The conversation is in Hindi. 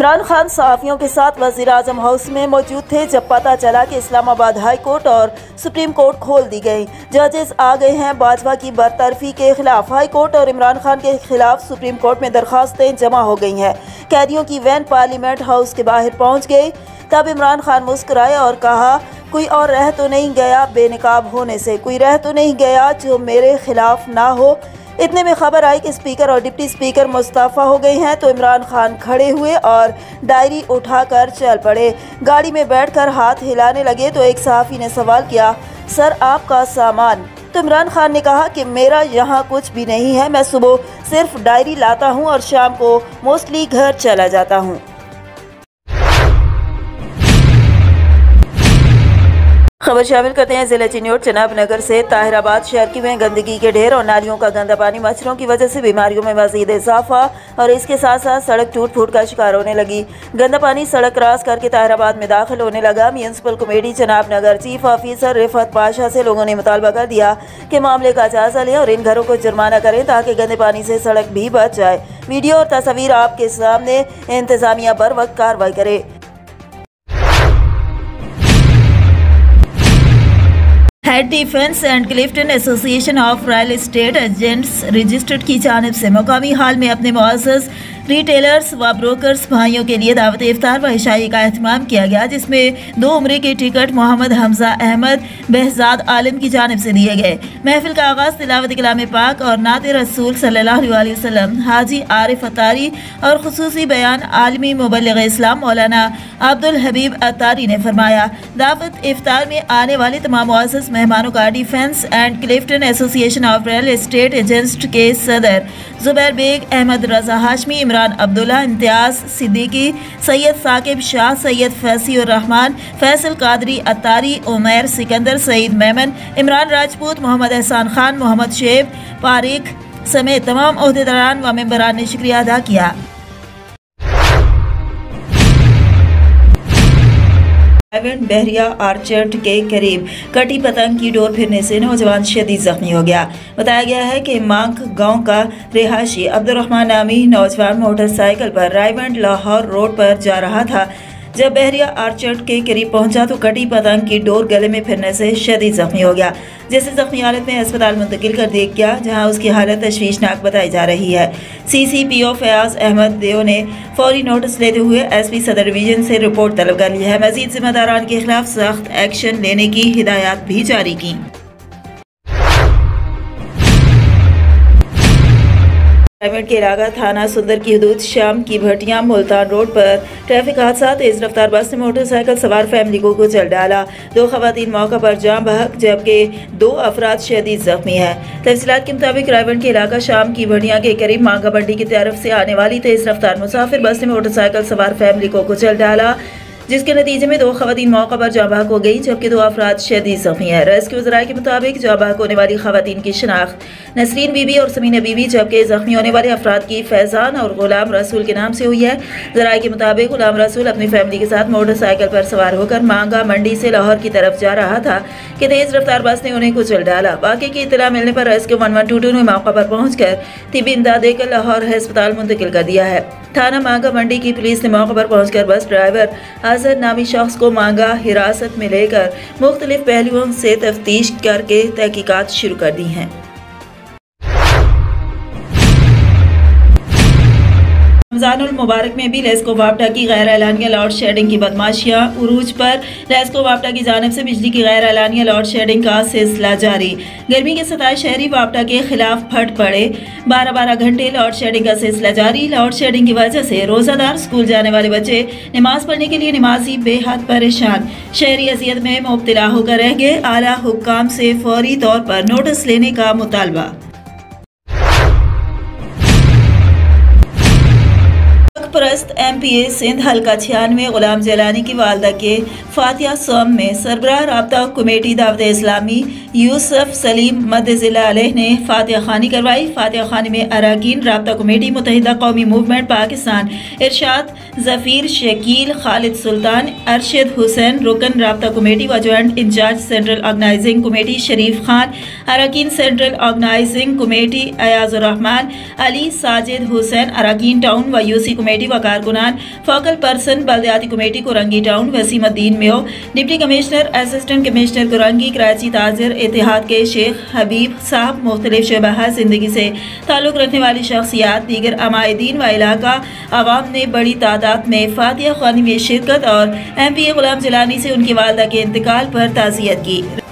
इमरान खान सहाफ़ियों के साथ वज़ीर-ए-आज़म हाउस में मौजूद थे जब पता चला कि इस्लामाबाद हाई कोर्ट और सुप्रीम कोर्ट खोल दी गई। जजेस आ गए हैं बाजवा की बरतरफी के खिलाफ। हाई कोर्ट और इमरान खान के खिलाफ सुप्रीम कोर्ट में दरखास्तें जमा हो गई हैं। कैदियों की वैन पार्लियामेंट हाउस के बाहर पहुंच गई। तब इमरान खान मुस्कुराए और कहा, कोई और रह तो नहीं गया बेनकाब होने से, कोई रह तो नहीं गया जो मेरे खिलाफ ना हो। इतने में खबर आई कि स्पीकर और डिप्टी स्पीकर मुस्तफ़ा हो गए हैं, तो इमरान खान खड़े हुए और डायरी उठाकर चल पड़े। गाड़ी में बैठकर हाथ हिलाने लगे तो एक सहाफ़ी ने सवाल किया, सर आपका सामान? तो इमरान खान ने कहा कि मेरा यहाँ कुछ भी नहीं है, मैं सुबह सिर्फ डायरी लाता हूँ और शाम को मोस्टली घर चला जाता हूँ। खबर शामिल करते हैं जिला चिन्योट चनाब नगर से। ताहिराबाद शहर की में गंदगी के ढेर और नालियों का गंदा पानी मच्छरों की वजह से बीमारियों में मजीद इजाफा और इसके साथ साथ सड़क टूट फूट का शिकार होने लगी। गंदा पानी सड़क क्रॉस करके ताहिराबाद में दाखिल होने लगा। म्यूनसिपल कमेटी चनाब नगर चीफ ऑफिसर रिफत पाशा से लोगों ने मुतालबा कर दिया कि मामले का जायजा लें और इन घरों को जुर्माना करें ताकि गंदे पानी से सड़क भी बच जाए। वीडियो और तस्वीर आपके सामने, इंतजामिया बर वक्त कार्रवाई करे। Head defence and Clifton association of real estate agents registered की जानिब से मुकामी हाल में अपने मुअज़्ज़ज़ रिटेलर्स व ब्रोकर्स भाइयों के लिए दावत इफ्तार व इशाई का एहतमाम किया गया, जिसमें 2 उम्रे के टिकट मोहम्मद हमजा अहमद बेहजाद आलिम की जानिब से दिए गए। महफिल का आगाज़ तिलावत कलाम पाक और नात रसूल सल्लल्लाहु अलैहि वसल्लम हाजी आरिफ अतारी और खुसूसी बयान आलमी मुबल्लिग इस्लाम मौलाना अब्दुल हबीब अतारी ने फरमाया। दावत इफ्तार में आने वाले तमाम मुअज़्ज़ज़ मेहमानों का defence and Clifton association of real estate agents के सदर जुबैर बेग, अहमद रजा हाशमी, इमरान अब्दुल्ला, इम्तियाज सिद्दीकी, सैयद साकिब शाह, सैयद फैसी उर रहमान, फैसल कादरी अतारी, उमैर सिकंदर, सईद मेमन, इमरान राजपूत, मोहम्मद एहसान खान, मोहम्मद शेब पारिक समेत तमाम ओहदेदारान व मेंबरान ने शुक्रिया अदा किया। बहरिया आर्चर्ड के करीब कटी पतंग की डोर फिरने से नौजवान शदीद जख्मी हो गया। बताया गया है कि मांक गांव का रिहायशी अब्दुर्रहमान नामी नौजवान मोटरसाइकिल पर रायवंड लाहौर रोड पर जा रहा था। जब बहरिया आर्चर्ड के करीब पहुंचा तो कटी पतंग की डोर गले में फिरने से शदीद जख्मी हो गया, जिसे जख्मी हालत में अस्पताल मुंतकिल कर दिया गया, जहां उसकी हालत तशवीशनाक बताई जा रही है। CCPO फयाज अहमद देव ने फौरी नोटिस लेते हुए SP सदर डिवीजन से रिपोर्ट तलब कर ली है। मजीद जिम्मेदारान के खिलाफ सख्त एक्शन लेने की हिदायत भी जारी की। रायवंड के इलाका थाना सुंदर की हदूद शाम की भटिया मुल्तान रोड पर ट्रैफिक हादसा। तेज रफ्तार बस ने मोटरसाइकिल सवार फैमिली को कुचल डाला। 2 खवातीन मौका पर जाम बहक जबकि 2 अफराद शदीद जख्मी है। तफसीलात के मुताबिक रायवंड के इलाका शाम की भटिया के करीब मांगा मंडी की तरफ से आने वाली तेज रफ्तार मुसाफिर बस ने मोटरसाइकिल सवार फैमिली को कुचल डाला, जिसके नतीजे में 2 खवातीन मौका पर जाँ बहक हो गई जबकि 2 अफराद शदीद जख्मी है। रेस्क्यू ज़राए के मुताबिक जाँ बहक होने वाली खवातीन की शिनाख्त नसरीन बीबी और समीना बीबी जबकि जख्मी होने वाले अफराद की फैजान और गुलाम रसूल के नाम से हुई है। ज़राए के मुताबिक गुलाम रसूल अपनी फैमिली के साथ मोटरसाइकिल पर सवार होकर मांगा मंडी से लाहौर की तरफ जा रहा था कि तेज रफ्तार बस ने उन्हें कुचल डाला। वाक़े की इत्तला मिलने पर रेस्क्यू 1122 ने मौका पर पहुंचकर तिब्बी इमदाद देकर लाहौर अस्पताल मुंतकिल कर दिया है। थाना मांगा मंडी की पुलिस ने मौके पर पहुंचकर बस ड्राइवर आज़र नामी शख्स को मांगा हिरासत में लेकर मुख्तलिफ पहलुओं से तफ्तीश करके तहकीकात शुरू कर दी हैं। रमज़ानुल मुबारक में भी लेस्को वापटा की गैर एलानिया लोड शेडिंग की बदमाशियाँ उरूज पर। लेस्को वापटा की जानिब से बिजली की गैर एलानिया लोड शेडिंग का सिलसिला जारी। गर्मी के सताए शहरी वापटा के खिलाफ फट पड़े। 12-12 घंटे लोड शेडिंग का सिलसिला जारी। लोड शेडिंग की वजह से रोजादार स्कूल जाने वाले बच्चे नमाज पढ़ने के लिए नमाजी बेहद परेशान। शहरी अजियत में मुब्तला होकर रह गए। आला हुक्काम से फौरी तौर पर नोटिस लेने का मुतालबा। परस्त MPA सिंध हल्का 96 गुलाम जलानी की वालदा के फातिहा सोम में सरबराह राब्ता कमेटी दावत इस्लामी यूसुफ सलीम मद्दजिल्ला अलैह ने फातिहा खानी करवाई। फातिहा खानी में अरकान राब्ता कमेटी, मुत्तहिदा कौमी मूवमेंट पाकिस्तान, इरशाद जफीर, शकील, खालिद सुल्तान, अरशद हुसैन रुकन राब्ता कमेटी व joint in-charge central organizing committee Sharif Khan, अरकान central organizing committee Ayazur Rehman, Ali Sajid Hussain, अरकान टाउन व UC कमेटी व कारकुनान, फोकल पर्सन बल्दियाती committee Korangi town, Waseemuddin Mayo, deputy commissioner, assistant commissioner Korangi, Karachi Tajir Ittehad के शेख हबीब साहब, मुख्तलिफ शोबा जिंदगी से ताल्लुक़ रखने वाली शख्सियात, दीगर अमायदीन व इलाका आवाम ने बड़ी तादाद में फातिहा ख्वानी में शिरकत और MP गुलाम जिलानी से उनकी वालदा के इंतकाल पर ताज़ियत की।